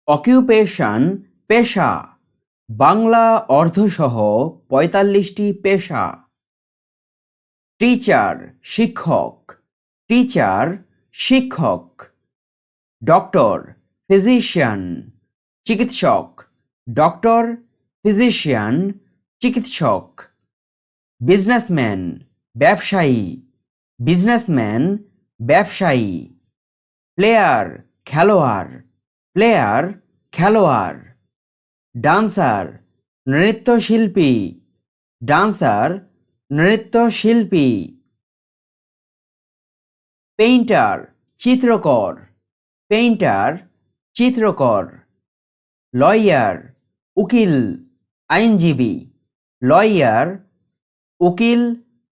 অকিউপেশন পেশা, বাংলা অর্ধসহ ৪৫টি পেশা। টিচার শিক্ষক, টিচার শিক্ষক। ডক্টর ফিজিশিয়ান চিকিৎসক, ডক্টর ফিজিশিয়ান চিকিৎসক। বিজনেসম্যান ব্যবসায়ী, বিজনেসম্যান ব্যবসায়ী। প্লেয়ার খেলোয়াড়, প্লেয়ার খেলোয়াড়। ডান্সার নৃত্যশিল্পী, ডান্সার নৃত্যশিল্পী। পেইন্টার চিত্রকর, পেইন্টার চিত্রকর। লয়ার উকিল আইনজীবী, লয়ার উকিল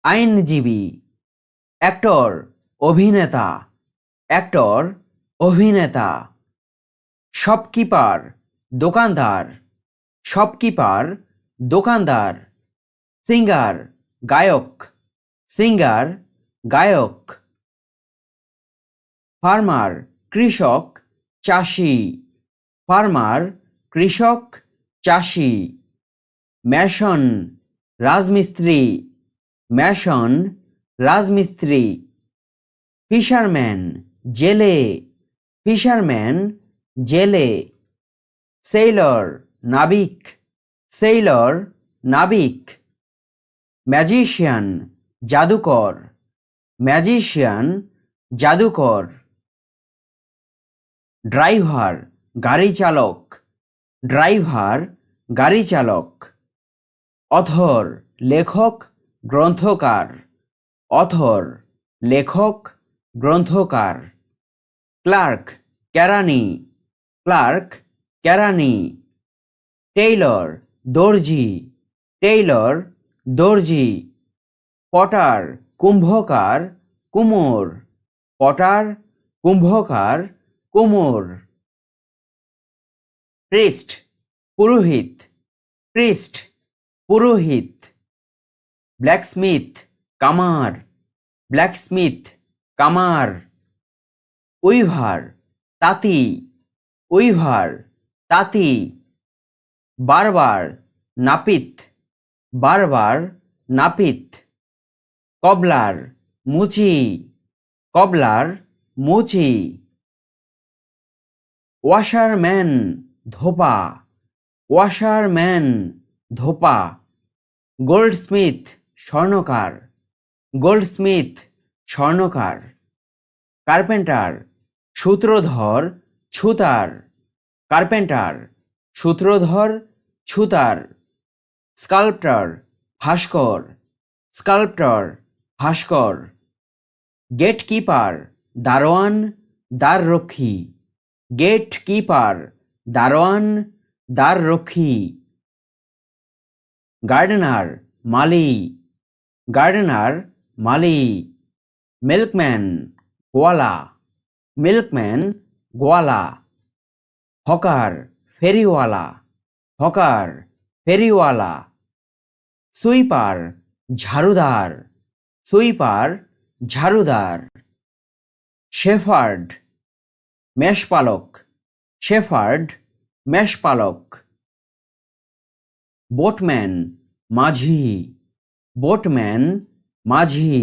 আইনজীবী। অ্যাক্টর অভিনেতা, অ্যাক্টর অভিনেতা। শপকিপার দোকানদার, শপকিপার দোকানদার। সিঙ্গার গায়ক, সিঙ্গার গায়ক। ফার্মার কৃষক চাষি, ফার্মার কৃষক চাষি। ম্যাসন রাজমিস্ত্রি, ম্যাসন রাজমিস্ত্রি। ফিশারম্যান জেলে, ফিশারম্যান জেলে। সেইলর নাবিক, সেইলর নাবিক। ম্যাজিশিয়ান জাদুকর, ম্যাজিশিয়ান জাদুকর। ড্রাইভার গাড়ি চালক, ড্রাইভার গাড়ি চালক। অথর লেখক গ্রন্থকার, অথর লেখক গ্রন্থকার। ক্লার্ক কেরানি, ক্লার্ক কেরানি। টেইলর দর্জি, টেইলর দর্জি। পটার কুম্ভকার কুমোর, পটার কুম্ভকার কুমোর। প্রিস্ট পুরোহিত, প্রিস্ট পুরোহিত। ব্ল্যাকস্মিথ কামার, ব্ল্যাকস্মিথ কামার। উইভার তাঁতি, উইভার তাঁতি। বারবার নাপিত, বারবার নাপিত। কবলার মুচি, কবলার মুচি। ওয়াশারম্যান ধোপা, ওয়াশারম্যান ধোপা। গোল্ডস্মিথ স্বর্ণকার, গোল্ডস্মিথ স্বর্ণকার। কার্পেন্টার সূত্রধর ছুতার, কার্পেন্টার সূত্রধর ছুতার। স্কাল্পটর ভাস্কর, স্কাল্পটর ভাস্কর। গেটকিপার দারোয়ান দ্বাররক্ষী, গেটকিপার দারোয়ান দ্বাররক্ষী। গার্ডেনার মালি, গার্ডেনার মালি। মিল্কম্যান গোয়ালা, মিল্কম্যান গোয়ালা। হকার ফেরিওয়ালা, হকার ফেরিওয়ালা। সুইপার ঝাড়ুদার, সুইপার ঝাড়ুদার। শেফার্ড মেষপালক, শেফার্ড মেষপালক। বোটম্যান মাঝি, বোটম্যান মাঝি।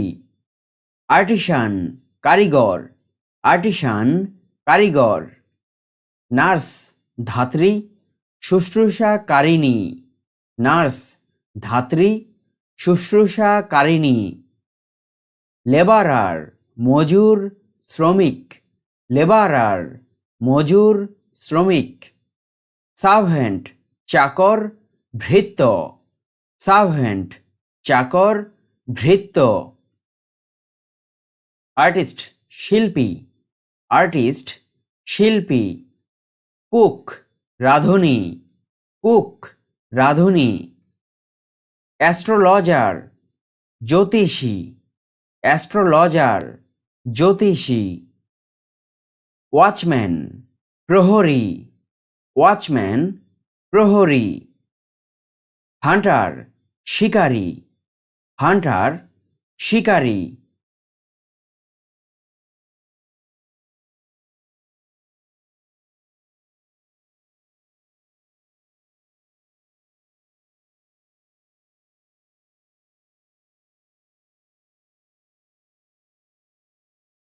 আর্টিসান কারিগর, আর্টিসান কারিগর। নার্স ধাত্রী শুশ্রূষাকারিণী, নার্স ধাত্রী শুশ্রূষাকারিণী। লেবারার মজুর শ্রমিক, লেবারার মজুর শ্রমিক। সার্ভেন্ট চাকর ভৃত্য, সার্ভেন্ট চাকর ভৃত্য। আর্টিস্ট শিল্পী, আর্টিস্ট শিল্পী। কুক রাঁধুনি, কুক রাঁধুনি। অ্যাস্ট্রোলজার জ্যোতিষী, অ্যাস্ট্রোলজার জ্যোতিষী। ওয়াচম্যান প্রহরী, ওয়াচম্যান প্রহরী। হান্টার শিকারী, হান্টার শিকারী।